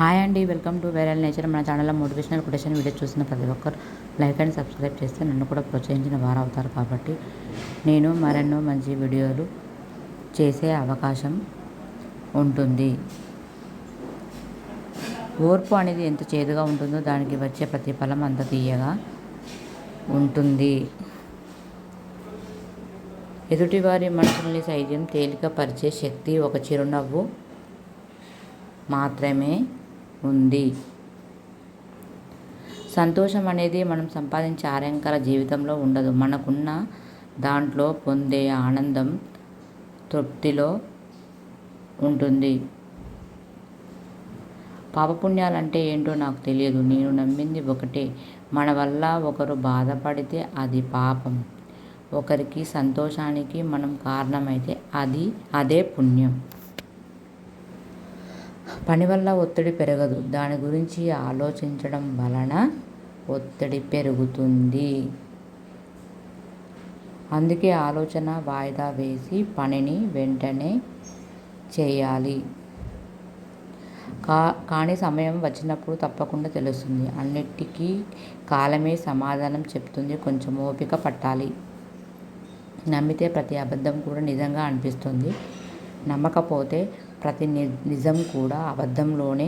Hi అండి, welcome to viral nature. మన ఛానల్లో మోటివేషనల్ కొటేషన్ వీడియో చూసిన ప్రతి ఒక్కరు లైక్ అండ్ సబ్స్క్రైబ్ చేస్తే నన్ను కూడా ప్రోత్సహించిన వారు అవుతారు. కాబట్టి నేను మరెన్నో మంచి వీడియోలు చేసే అవకాశం ఉంటుంది. ఓర్పు అనేది ఎంత చేదుగా ఉంటుందో దానికి వచ్చే ప్రతిఫలం అంత తీయగా ఉంటుంది. ఎదుటివారి మనసుల్ని సైతం తేలికపరిచే శక్తి ఒక చిరునవ్వు మాత్రమే ఉంది. సంతోషం అనేది మనం సంపాదించే ఆరంకర జీవితంలో ఉండదు. మనకున్న దాంట్లో పొందే ఆనందం, తృప్తిలో ఉంటుంది. పాపపుణ్యాలంటే ఏంటో నాకు తెలియదు. నేను నమ్మింది ఒకటే, మన వల్ల ఒకరు బాధపడితే అది పాపం, ఒకరికి సంతోషానికి మనం కారణమైతే అదే పుణ్యం. పని వల్ల ఒత్తిడి పెరగదు, దాని గురించి ఆలోచించడం వలన ఒత్తిడి పెరుగుతుంది. అందుకే ఆలోచన వాయిదా వేసి పనిని వెంటనే చేయాలి. కానీ సమయం వచ్చినప్పుడు తప్పకుండా తెలుస్తుంది. అన్నిటికీ కాలమే సమాధానం చెప్తుంది. కొంచెం ఓపిక పట్టాలి. నమ్మితే ప్రతి అబద్ధం కూడా నిజంగా అనిపిస్తుంది. నమ్మకపోతే ప్రతి నిజం కూడా అబద్ధంలోనే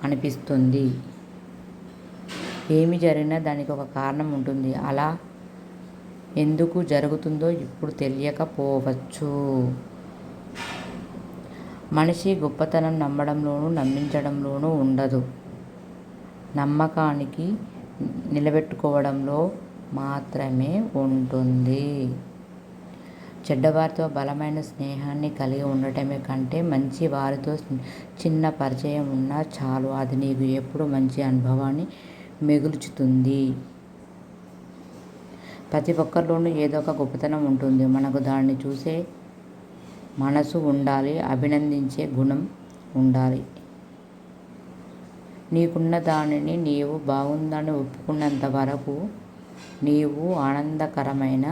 అనిపిస్తుంది. ఏమి జరిగినా దానికి ఒక కారణం ఉంటుంది. అలా ఎందుకు జరుగుతుందో ఇప్పుడు తెలియకపోవచ్చు. మనిషి గొప్పతనం నమ్మడంలోనూ నమ్మించడంలోనూ ఉండదు, నమ్మకానికి నిలబెట్టుకోవడంలో మాత్రమే ఉంటుంది. చెడ్డవారితో బలమైన స్నేహాన్ని కలిగి ఉండటమే కంటే మంచి వారితో చిన్న పరిచయం ఉన్నా చాలు. అది నీకు ఎప్పుడు మంచి అనుభవాన్ని మిగుల్చుతుంది. ప్రతి ఒక్కరిలోనూ ఏదో ఒక గొప్పతనం ఉంటుంది. మనకు దాన్ని చూసే మనసు ఉండాలి, అభినందించే గుణం ఉండాలి. నీకున్న దానిని నీవు బాగుందని ఒప్పుకున్నంత వరకు నీవు ఆనందకరమైన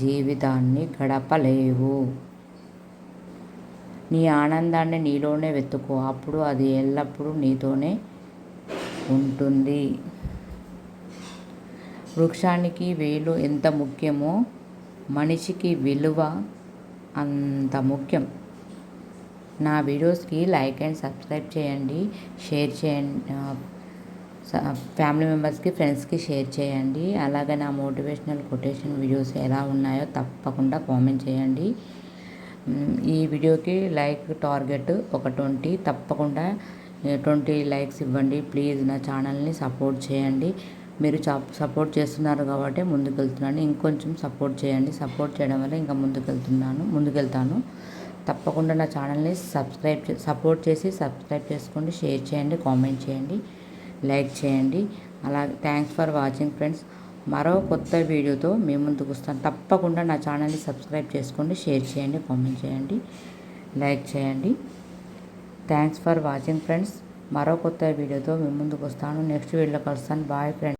జీవితాన్ని గడపలేవు. నీ ఆనందాన్ని నీలోనే వెతుక్కో, అప్పుడు అది ఎల్లప్పుడూ నీతోనే ఉంటుంది. వృక్షానికి వేలు ఎంత ముఖ్యమో మనిషికి విలువ అంత ముఖ్యం. నా వీడియోస్కి లైక్ అండ్ సబ్స్క్రైబ్ చేయండి, షేర్ చేయండి, ఫ్యామిలీ మెంబర్స్కి, ఫ్రెండ్స్కి షేర్ చేయండి. అలాగే నా మోటివేషనల్ కొటేషన్ వీడియోస్ ఎలా ఉన్నాయో తప్పకుండా కామెంట్ చేయండి. ఈ వీడియోకి లైక్ టార్గెట్ ఒక 20, తప్పకుండా 20 లైక్స్ ఇవ్వండి. ప్లీజ్ నా ఛానల్ని సపోర్ట్ చేయండి. మీరు సపోర్ట్ చేస్తున్నారు కాబట్టి ముందుకెళ్తున్నాను. ఇంకొంచెం సపోర్ట్ చేయండి. సపోర్ట్ చేయడం వల్ల ఇంకా ముందుకెళ్తాను. తప్పకుండా నా ఛానల్ని సపోర్ట్ చేసి సబ్స్క్రైబ్ చేసుకోండి, షేర్ చేయండి, కామెంట్ చేయండి, లైక్ చేయండి. అలాగే థ్యాంక్స్ ఫర్ వాచింగ్ ఫ్రెండ్స్. మరో కొత్త వీడియోతో మీ ముందుకు వస్తాను. తప్పకుండా నా ఛానల్ని సబ్స్క్రైబ్ చేసుకోండి, షేర్ చేయండి, కామెంట్ చేయండి, లైక్ చేయండి. Thanks for watching friends. మరో కొత్త వీడియోతో మీ ముందుకు వస్తాను. నెక్స్ట్ వీడియోలో కలుస్తాను. Bye friends.